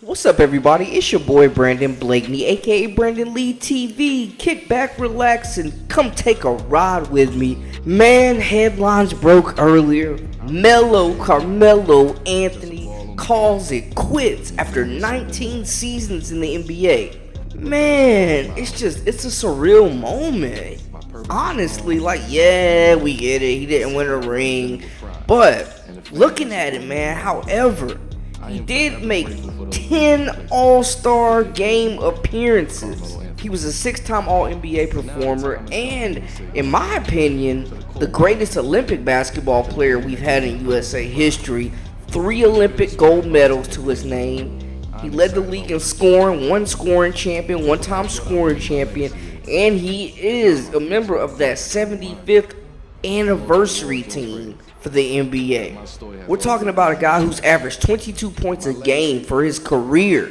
What's up, everybody? It's your boy Brandon Blakeney, aka Brandon Lee TV. Kick back, relax, and come take a ride with me. Man, headlines broke earlier. Melo, Carmelo Anthony calls it quits after 19 seasons in the NBA. Man, it's a surreal moment. Honestly, yeah, we get it. He didn't win a ring. But looking at it, man, however, he did make 10 All-Star game appearances. He was a 6-time All-NBA performer and, in my opinion, the greatest Olympic basketball player we've had in USA history. 3 Olympic gold medals to his name. He led the league in scoring, one time scoring champion, and he is a member of that 75th anniversary team for the NBA. We're talking about a guy who's averaged 22 points a game for his career.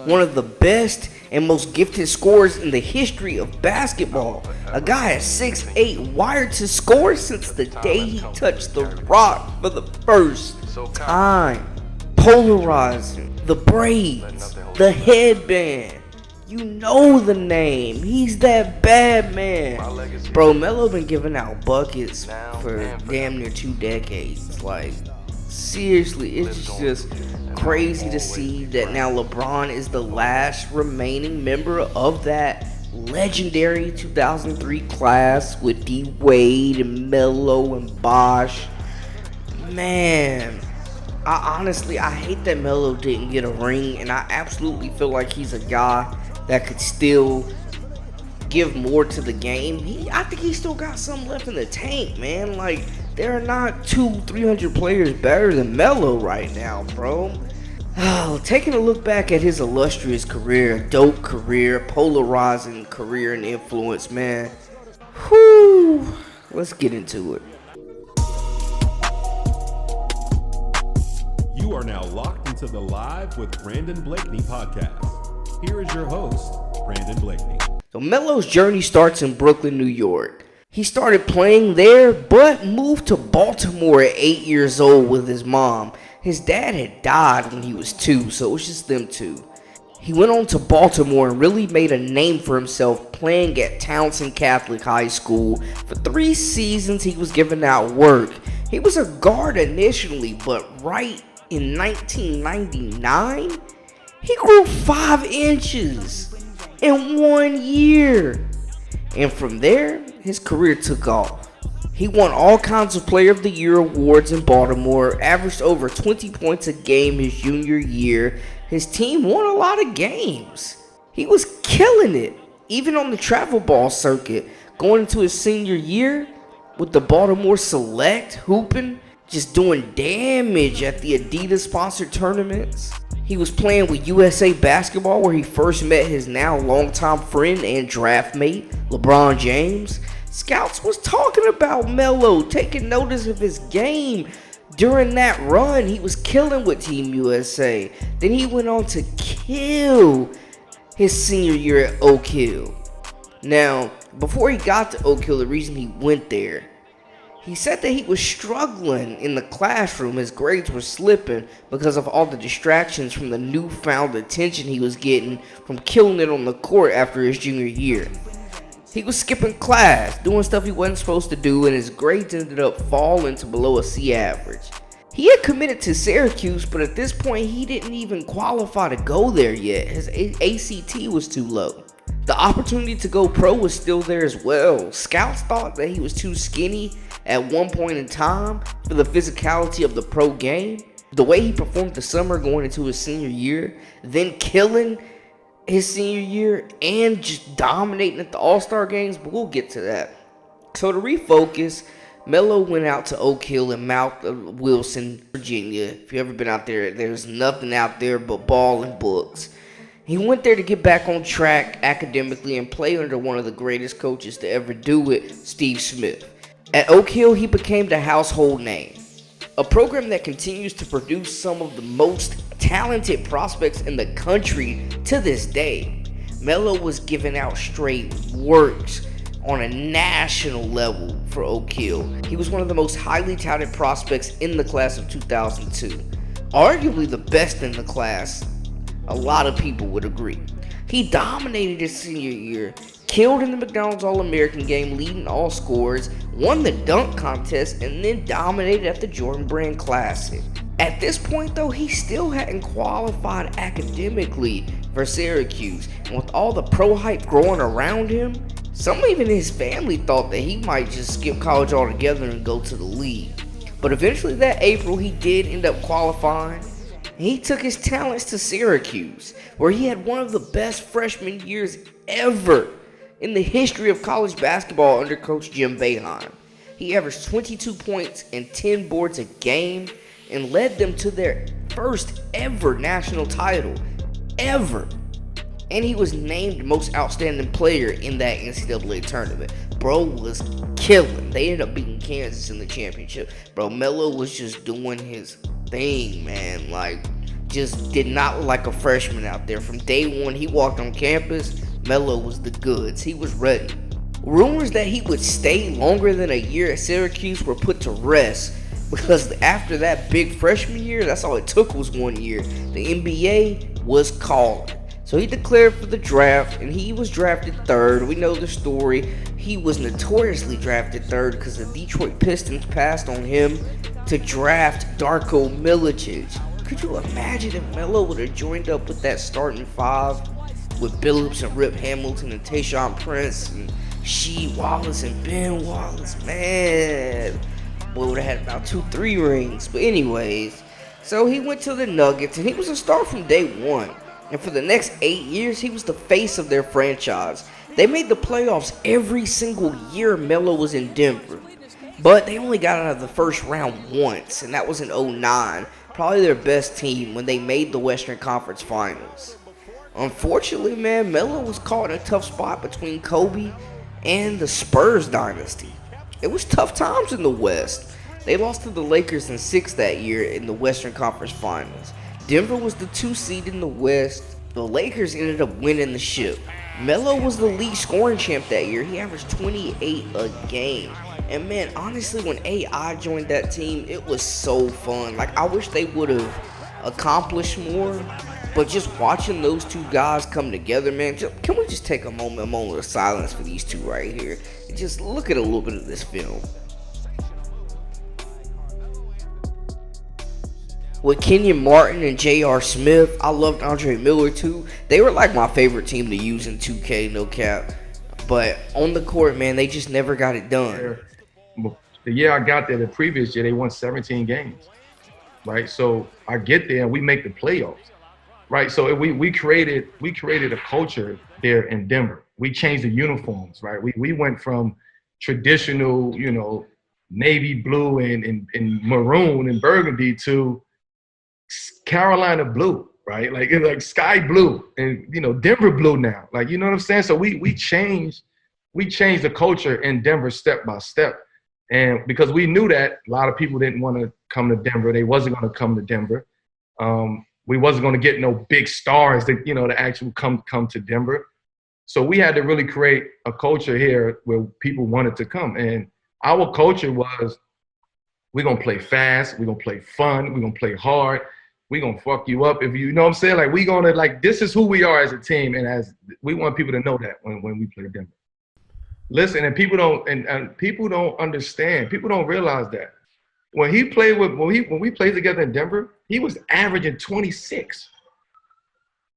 One of the best and most gifted scorers in the history of basketball. A guy at 6'8", wired to score since the day he touched the rock for the first time. Polarizing, the braids, the headband. You know the name. He's that bad man. Bro, Melo been giving out buckets for damn near 2 decades. Like, seriously, it's just crazy to see that now LeBron is the last remaining member of that legendary 2003 class with D. Wade and Melo and Bosh. Man, I hate that Melo didn't get a ring, and I absolutely feel like he's a guy that could still give more to the game. I think he still got something left in the tank, man. Like, there are not 200-300 players better than Melo right now, bro. Taking a look back at his illustrious career, dope career, polarizing career and influence, man. Whew. Let's get into it. You are now locked into the Live with Brandon Blakeney podcast. Here is your host, Brandon Blakeney. So Melo's journey starts in Brooklyn, New York. He started playing there, but moved to Baltimore at 8 years old with his mom. His dad had died when he was 2, so it was just them two. He went on to Baltimore and really made a name for himself playing at Townsend Catholic High School. For 3 seasons, he was giving out work. He was a guard initially, but right in 1999, he grew 5 inches in 1 year. And from there, his career took off. He won all kinds of Player of the Year awards in Baltimore, averaged over 20 points a game his junior year. His team won a lot of games. He was killing it, even on the travel ball circuit, going into his senior year with the Baltimore Select, hooping, just doing damage at the Adidas-sponsored tournaments. He was playing with USA Basketball, where he first met his now longtime friend and draft mate, LeBron James. Scouts was talking about Melo, taking notice of his game. During that run, he was killing with Team USA. Then he went on to kill his senior year at Oak Hill. Now, before he got to Oak Hill, the reason he went there, he said that he was struggling in the classroom. His grades were slipping because of all the distractions from the newfound attention he was getting from killing it on the court after his junior year. He was skipping class, doing stuff he wasn't supposed to do, and his grades ended up falling to below a C average. He had committed to Syracuse, but at this point he didn't even qualify to go there yet. His ACT was too low. The opportunity to go pro was still there as well. Scouts thought that he was too skinny at one point in time for the physicality of the pro game. The way he performed the summer going into his senior year, then killing his senior year and just dominating at the All-Star games, but we'll get to that. So to refocus, Melo went out to Oak Hill in Mount Wilson, Virginia. If you've ever been out there, there's nothing out there but ball and books. He went there to get back on track academically and play under one of the greatest coaches to ever do it, Steve Smith. At Oak Hill, he became the household name, a program that continues to produce some of the most talented prospects in the country to this day. Melo was giving out straight works on a national level for Oak Hill. He was one of the most highly touted prospects in the class of 2002, arguably the best in the class A lot of people would agree. He dominated his senior year, killed in the McDonald's All-American game, leading all scorers, won the dunk contest, and then dominated at the Jordan Brand Classic. At this point though, he still hadn't qualified academically for Syracuse, and with all the pro hype growing around him, some even in his family thought that he might just skip college altogether and go to the league. But eventually that April, he did end up qualifying, and he took his talents to Syracuse, where he had one of the best freshman years ever in the history of college basketball under Coach Jim Boeheim. He averaged 22 points and 10 boards a game and led them to their first ever national title, ever. And he was named most outstanding player in that NCAA tournament. Bro was killing. They ended up beating Kansas in the championship. Bro, Melo was just doing his thing, man. Like, just did not look like a freshman out there. From day one, he walked on campus. Melo was the goods. He was ready. Rumors that he would stay longer than a year at Syracuse were put to rest, because after that big freshman year, that's all it took was 1 year. The NBA was calling. So he declared for the draft, and he was drafted third. We know the story. He was notoriously drafted third because the Detroit Pistons passed on him to draft Darko Milicic. Could you imagine if Melo would have joined up with that starting five with Billups and Rip Hamilton and Tayshaun Prince and Shee Wallace and Ben Wallace? Man, boy would have had about 2-3 rings. But anyways, so he went to the Nuggets, and he was a star from day one. And for the next 8 years, he was the face of their franchise. They made the playoffs every single year Melo was in Denver. But they only got out of the first round once, and that was in 2009. Probably their best team when they made the Western Conference Finals. Unfortunately, man, Melo was caught in a tough spot between Kobe and the Spurs dynasty. It was tough times in the West. They lost to the Lakers in 6 that year in the Western Conference Finals. Denver was the 2 seed in the West. The Lakers ended up winning the ship. Melo was the league scoring champ that year. He averaged 28 a game. And man, honestly, when AI joined that team, it was so fun. Like, I wish they would have accomplished more. But just watching those two guys come together, man, can we just take a moment of silence for these two right here? And just look at a little bit of this film. With Kenyon Martin and J.R. Smith, I loved Andre Miller too. They were like my favorite team to use in 2K, no cap. But on the court, man, they just never got it done. The year I got there, the previous year, they won 17 games, right? So I get there and we make the playoffs, right? So we created a culture there in Denver. We changed the uniforms, right? We went from traditional, navy blue and maroon and burgundy to Carolina blue, right? Like sky blue and Denver blue now. Like, you know what I'm saying? So we changed the culture in Denver step by step. And because we knew that a lot of people didn't want to come to Denver. They wasn't going to come to Denver. We wasn't going to get no big stars that, to actually come to Denver. So we had to really create a culture here where people wanted to come. And our culture was, we're going to play fast. We're going to play fun. We're going to play hard. We're going to fuck you up if you know what I'm saying? Like, we're going to, this is who we are as a team. And as we want people to know that when we play Denver. Listen, and people don't understand. People don't realize that. When we played together in Denver, he was averaging 26.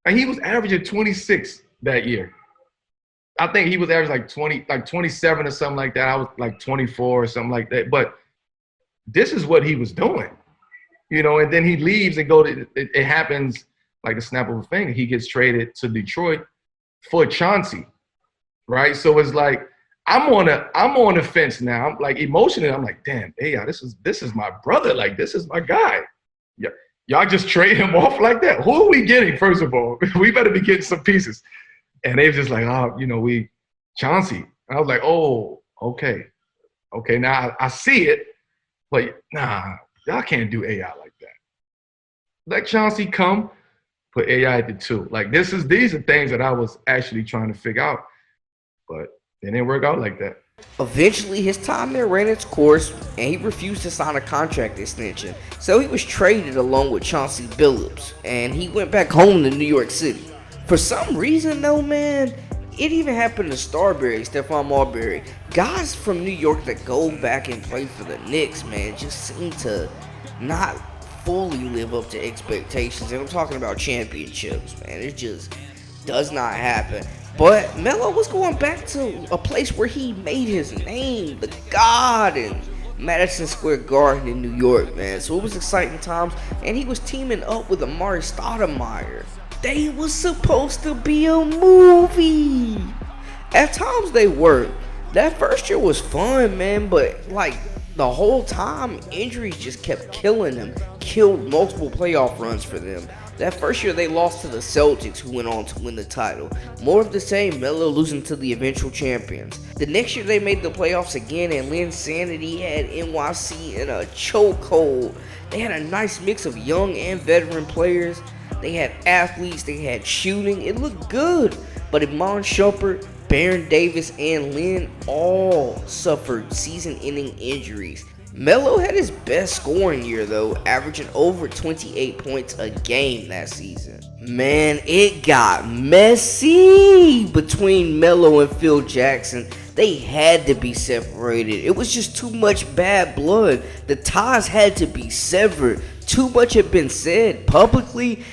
And he was averaging 26 that year. I think he was averaging like 27 or something like that. I was like 24 or something like that. But this is what he was doing. And then he leaves and it happens like a snap of a finger. He gets traded to Detroit for Chauncey, right? So it's like, I'm on the fence now. I'm like, emotionally, I'm like, damn, hey, this is my brother. Like, this is my guy. Yeah, y'all just trade him off like that. Who are we getting, first of all? We better be getting some pieces. And they were just like, we Chauncey. I was like, oh, okay. Okay, now I see it, but nah, y'all can't do AI like that. Let Chauncey come, put AI at the 2. Like, these are things that I was actually trying to figure out, but it didn't work out like that. Eventually, his time there ran its course, and he refused to sign a contract extension. So he was traded along with Chauncey Billups, and he went back home to New York City. For some reason, though, man, it even happened to Stephon Marbury. Guys from New York that go back and play for the Knicks, man, just seem to not fully live up to expectations. And I'm talking about championships, man. It just does not happen. But Melo was going back to a place where he made his name, the God, in Madison Square Garden in New York, man. So it was exciting times, and he was teaming up with Amari Stoudemire. They was supposed to be a movie. At times they were. That first year was fun, man, but like the whole time, injuries just kept killing them. Killed multiple playoff runs for them. That first year they lost to the Celtics, who went on to win the title. More of the same, Melo losing to the eventual champions. The next year they made the playoffs again, and Lynn Sanity had NYC in a chokehold. They had a nice mix of young and veteran players. They had athletes, they had shooting. It looked good. But Iman Shumpert, Baron Davis, and Lynn all suffered season-ending injuries. Melo had his best scoring year though, averaging over 28 points a game that season. Man, it got messy between Melo and Phil Jackson. They had to be separated. It was just too much bad blood. The ties had to be severed. Too much had been said publicly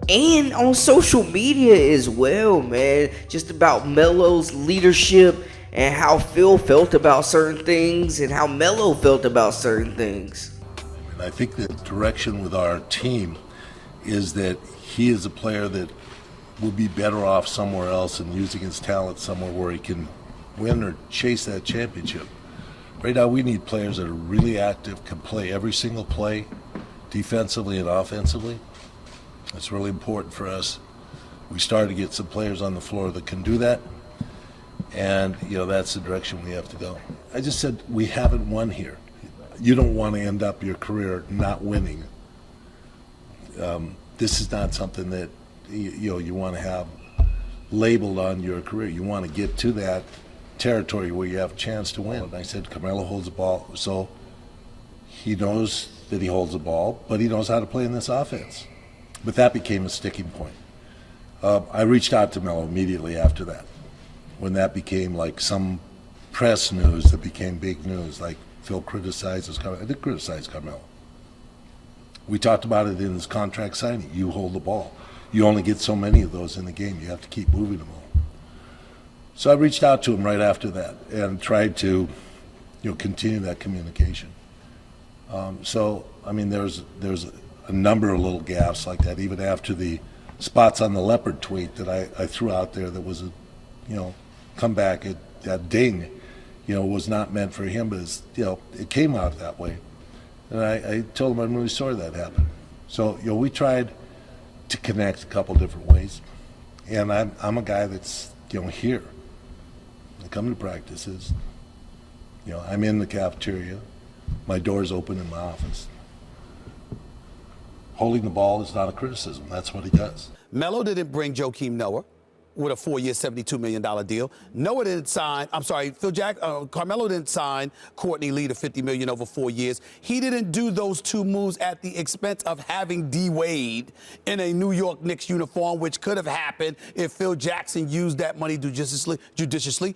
and on social media as well, man. Just about Melo's leadership and how Phil felt about certain things and how Melo felt about certain things. I think the direction with our team is that he is a player that will be better off somewhere else and using his talent somewhere where he can win or chase that championship. Right now we need players that are really active, can play every single play, defensively and offensively. It's really important for us. We started to get some players on the floor that can do that. And, that's the direction we have to go. I just said we haven't won here. You don't want to end up your career not winning. This is not something that, you want to have labeled on your career. You want to get to that territory where you have a chance to win. And I said Carmelo holds the ball, so he knows that he holds the ball, but he knows how to play in this offense. But that became a sticking point. I reached out to Melo immediately after that, when that became like some press news that became big news, like Phil criticizes Carmelo. I did criticize Carmelo. We talked about it in his contract signing. You hold the ball. You only get so many of those in the game. You have to keep moving them all. So I reached out to him right after that and tried to, continue that communication. There's a number of little gaffes like that, even after the spots on the leopard tweet that I threw out there that was come back at that ding, was not meant for him, but it came out that way. And I told him I'm really sorry that happened. So, we tried to connect a couple different ways. And I'm a guy that's, here. I come to practices. I'm in the cafeteria. My door's open in my office. Holding the ball is not a criticism. That's what he does. Melo didn't bring Joakim Noah with a 4-year, $72 million deal. Carmelo didn't sign Courtney Lee to $50 million over 4 years. He didn't do those two moves at the expense of having D. Wade in a New York Knicks uniform, which could have happened if Phil Jackson used that money judiciously.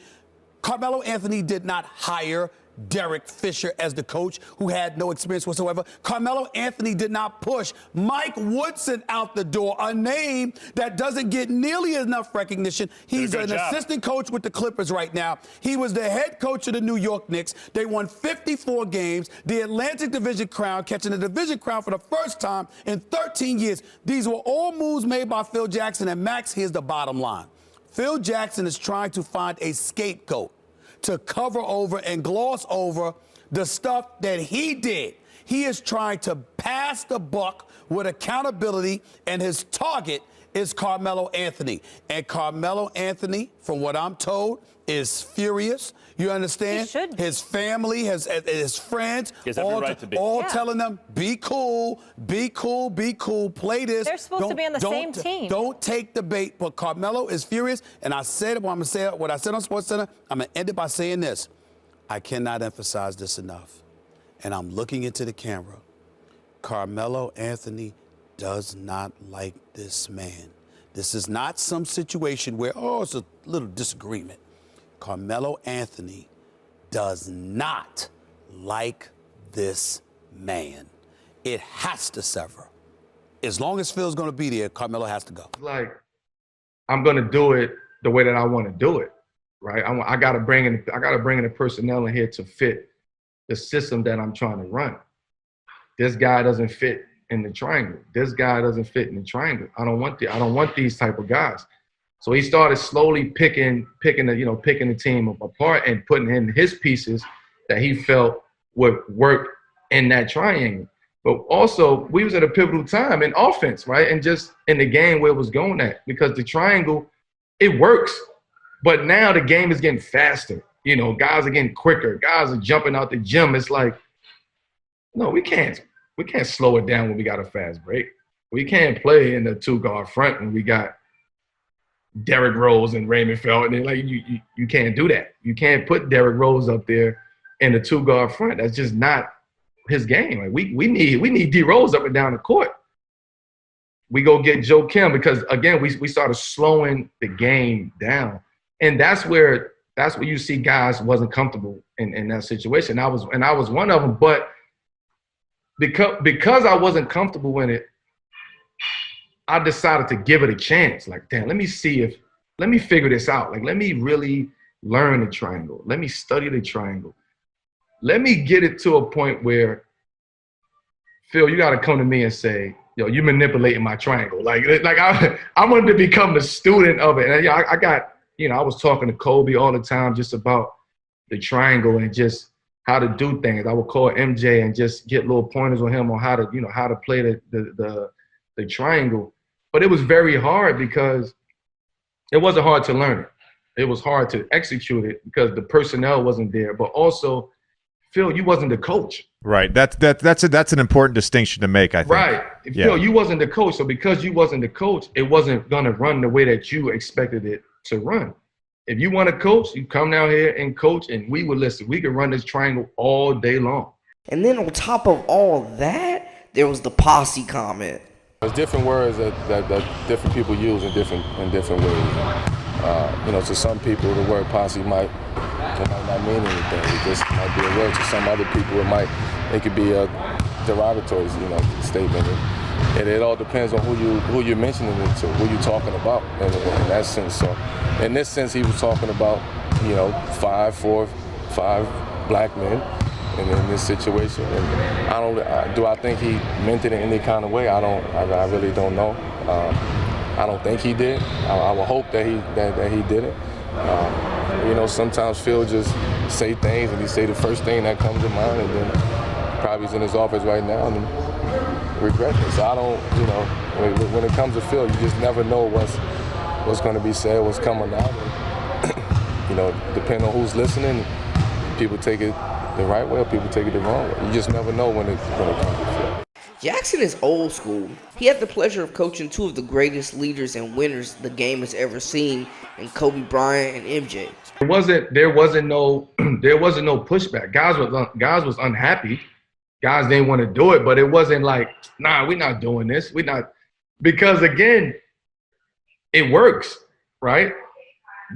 Carmelo Anthony did not hire Derek Fisher as the coach, who had no experience whatsoever. Carmelo Anthony did not push Mike Woodson out the door, a name that doesn't get nearly enough recognition. He's an assistant coach with the Clippers right now. He was the head coach of the New York Knicks. They won 54 games, the Atlantic Division crown, catching the division crown for the first time in 13 years. These were all moves made by Phil Jackson. And Max, here's the bottom line. Phil Jackson is trying to find a scapegoat to cover over and gloss over the stuff that he did. He is trying to pass the buck with accountability, and his target is Carmelo Anthony. And Carmelo Anthony, from what I'm told, is furious. You understand? He should. His family, his friends, telling them, be cool, play this. They're supposed to be on the same team. Don't take the bait. But Carmelo is furious, and I said what I said on SportsCenter. I'm going to end it by saying this. I cannot emphasize this enough. And I'm looking into the camera. Carmelo Anthony does not like this man. This is not some situation where, it's a little disagreement. Carmelo Anthony does not like this man. It has to sever. As long as Phil's going to be there, Carmelo has to go. Like, I'm going to do it the way that I want to do it, right? I got to bring in the personnel in here to fit the system that I'm trying to run. This guy doesn't fit in the triangle. This guy doesn't fit in the triangle. I don't want these type of guys. So he started slowly picking the team apart and putting in his pieces that he felt would work in that triangle. But also, we was at a pivotal time in offense, right? And just in the game where it was going at, because the triangle, it works. But now the game is getting faster. Guys are getting quicker. Guys are jumping out the gym. It's like, no, we can't slow it down when we got a fast break. We can't play in the two-guard front when we got Derrick Rose and Raymond Felton. Like, you can't do that. You can't put Derrick Rose up there in the two-guard front. That's just not his game. Like, we need D Rose up and down the court. We go get Joe Kim because, again, we started slowing the game down. And that's where you see guys wasn't comfortable in that situation. I was one of them, but because I wasn't comfortable in it, I decided to give it a chance. Like, damn, let me figure this out. Like, let me really learn the triangle. Let me study the triangle. Let me get it to a point where, Phil, you got to come to me and say, yo, you manipulating my triangle. Like I wanted to become the student of it. And I was talking to Kobe all the time just about the triangle and just how to do things. I would call MJ and just get little pointers on him on how to play the triangle. But it was very hard because it wasn't hard to learn it. It was hard to execute it because the personnel wasn't there. But also, Phil, you wasn't the coach. Right. That's an important distinction to make, I think. Right. Yeah. Phil, you wasn't the coach. So because you wasn't the coach, it wasn't going to run the way that you expected it to run. If you want to coach, you come down here and coach, and we would listen. We could run this triangle all day long. And then on top of all that, there was the posse comment. There's different words that different people use in different ways. To some people, the word posse might not mean anything. It just might be a word. To some other people, it could be a derogatory, statement. And it all depends on who you're mentioning it to, who you're talking about in that sense. So, in this sense, he was talking about, 5 black men in this situation. And do I think he meant it in any kind of way? I really don't know. I don't think he did. I would hope that he didn't. Sometimes Phil just say things and he say the first thing that comes to mind, and then probably he's in his office right now and regret it. So I don't, when it comes to Phil, you just never know what's going to be said, what's coming out. And, depending on who's listening, people take it the right way or people take it the wrong way. You just never know when it comes to Phil. Jackson is old school. He had the pleasure of coaching two of the greatest leaders and winners the game has ever seen in Kobe Bryant and MJ. There wasn't no pushback. Guys was unhappy. Guys didn't want to do it, but it wasn't like, nah, we're not doing this. We're not, because again, it works, right?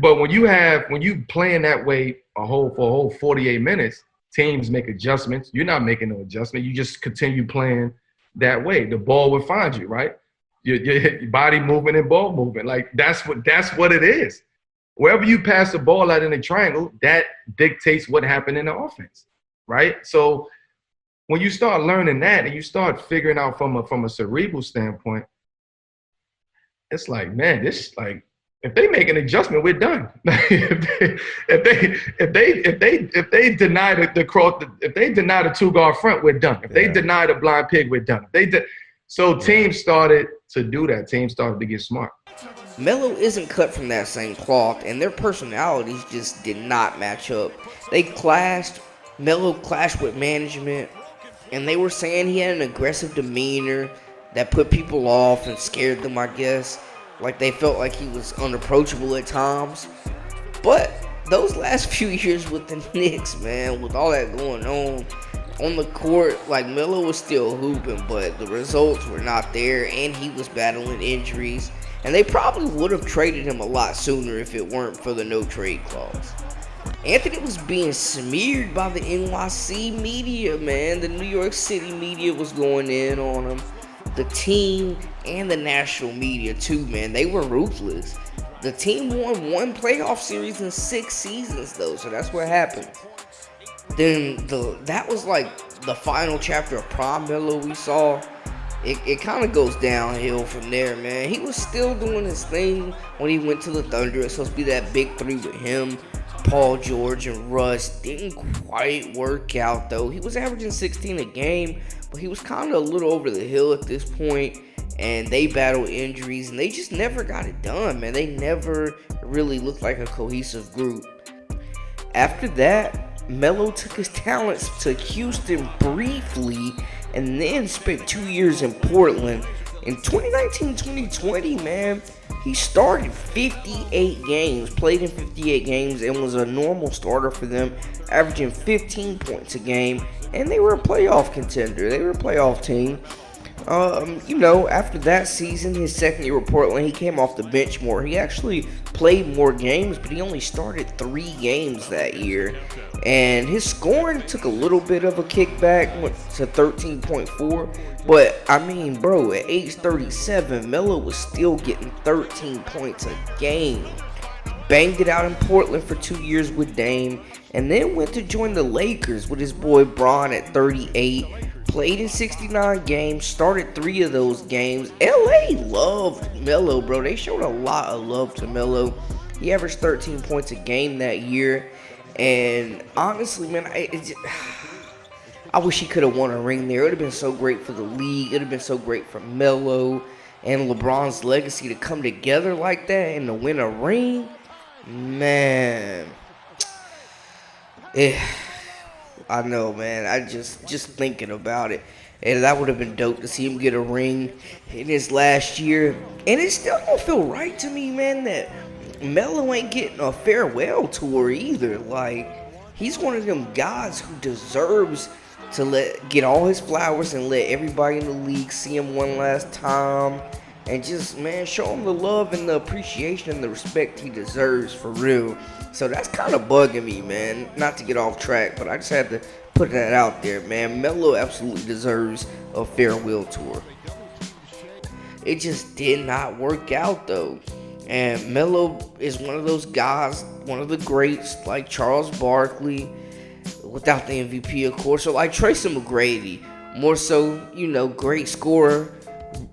But when you playing that way for a whole 48 minutes, teams make adjustments. You're not making no adjustment. You just continue playing that way. The ball will find you, right? Your body movement and ball movement. Like that's what it is. Wherever you pass the ball out in the triangle, that dictates what happened in the offense, right? So when you start learning that and you start figuring out from a cerebral standpoint, it's like, man, this like, if they make an adjustment, we're done. if they deny the two-guard front, we're done. If they deny the blind pig, we're done. So teams started to do that. Teams started to get smart. Melo isn't cut from that same cloth, and their personalities just did not match up. They clashed. Melo clashed with management, and they were saying he had an aggressive demeanor that put people off and scared them, I guess. Like they felt like he was unapproachable at times. But those last few years with the Knicks, man, with all that going on the court, like Melo was still hooping, but the results were not there, and he was battling injuries. And they probably would have traded him a lot sooner if it weren't for the no trade clause. Anthony was being smeared by the NYC media, man. The New York City media was going in on him. The team and the national media too, man. They were ruthless. The team won one playoff series in 6 seasons, though, so that's what happened. Then that was like the final chapter of Prime Melo we saw. It kind of goes downhill from there, man. He was still doing his thing when he went to the Thunder. It's supposed to be that big three with him, Paul George, and Russ. Didn't quite work out, though. He was averaging 16 a game, but he was kind of a little over the hill at this point. And they battled injuries, and they just never got it done, man. They never really looked like a cohesive group. After that, Melo took his talents to Houston briefly, and then spent 2 years in Portland. In 2019-2020, man, he started 58 games, played in 58 games, and was a normal starter for them, averaging 15 points a game, and they were a playoff contender. They were a playoff team. After that season, his second year with Portland, he came off the bench more. He actually played more games, but he only started 3 games that year. And his scoring took a little bit of a kickback, went to 13.4. But, I mean, bro, at age 37, Melo was still getting 13 points a game. Banged it out in Portland for 2 years with Dame, and then went to join the Lakers with his boy Bron at 38. Played in 69 games, started 3 of those games. LA loved Melo, bro. They showed a lot of love to Melo. He averaged 13 points a game that year. And honestly, man, I wish he could have won a ring there. It would have been so great for the league. It would have been so great for Melo and LeBron's legacy to come together like that and to win a ring. Man. I know, man. I just thinking about it. And that would have been dope to see him get a ring in his last year. And it still don't feel right to me, man, that Melo ain't getting a farewell tour either. Like, he's one of them guys who deserves to get all his flowers and let everybody in the league see him one last time. And just, man, show him the love and the appreciation and the respect he deserves, for real. So that's kind of bugging me, man. Not to get off track, but I just had to put that out there, man. Melo absolutely deserves a farewell tour. It just did not work out, though. And Melo is one of those guys, one of the greats, like Charles Barkley, without the MVP, of course, or like Tracy McGrady. More so, great scorer,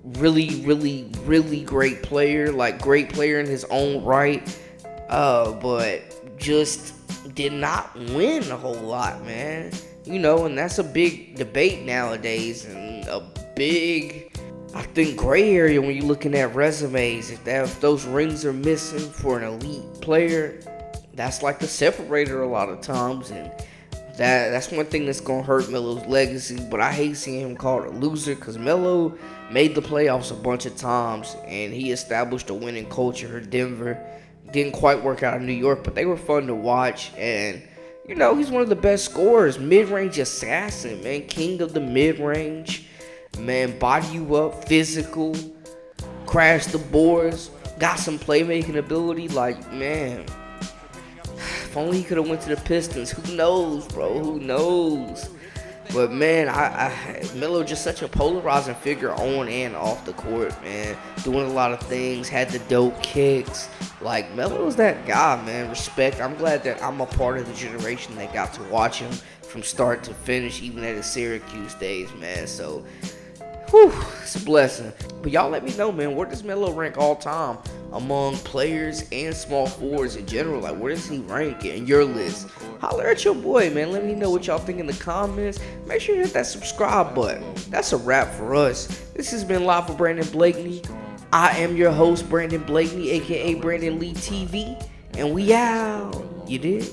really, really, really great player, like great player in his own right. But just did not win a whole lot, man. And that's a big debate nowadays, and a big, I think, gray area when you're looking at resumes. If those rings are missing for an elite player, that's like the separator a lot of times, and that's one thing that's gonna hurt Melo's legacy. But I hate seeing him called a loser, because Melo made the playoffs a bunch of times, and he established a winning culture in Denver. Didn't quite work out in New York, but they were fun to watch. And he's one of the best scorers, mid-range assassin, man, king of the mid-range, man, body you up, physical, crash the boards, got some playmaking ability. Like, man, if only he could have went to the Pistons. Who knows, bro? Who knows? But, man, Melo just such a polarizing figure on and off the court, man. Doing a lot of things, had the dope kicks. Like, Melo's that guy, man. Respect. I'm glad that I'm a part of the generation that got to watch him from start to finish, even at his Syracuse days, man. So, it's a blessing. But y'all let me know, man, where does Melo rank all time among players and small forwards in general? Like, where does he rank in your list? Holler at your boy, man. Let me know what y'all think in the comments. Make sure you hit that subscribe button. That's a wrap for us. This has been Live for Brandon Blakeney. I am your host, Brandon Blakeney, aka Brandon Lee TV, and we out. You did?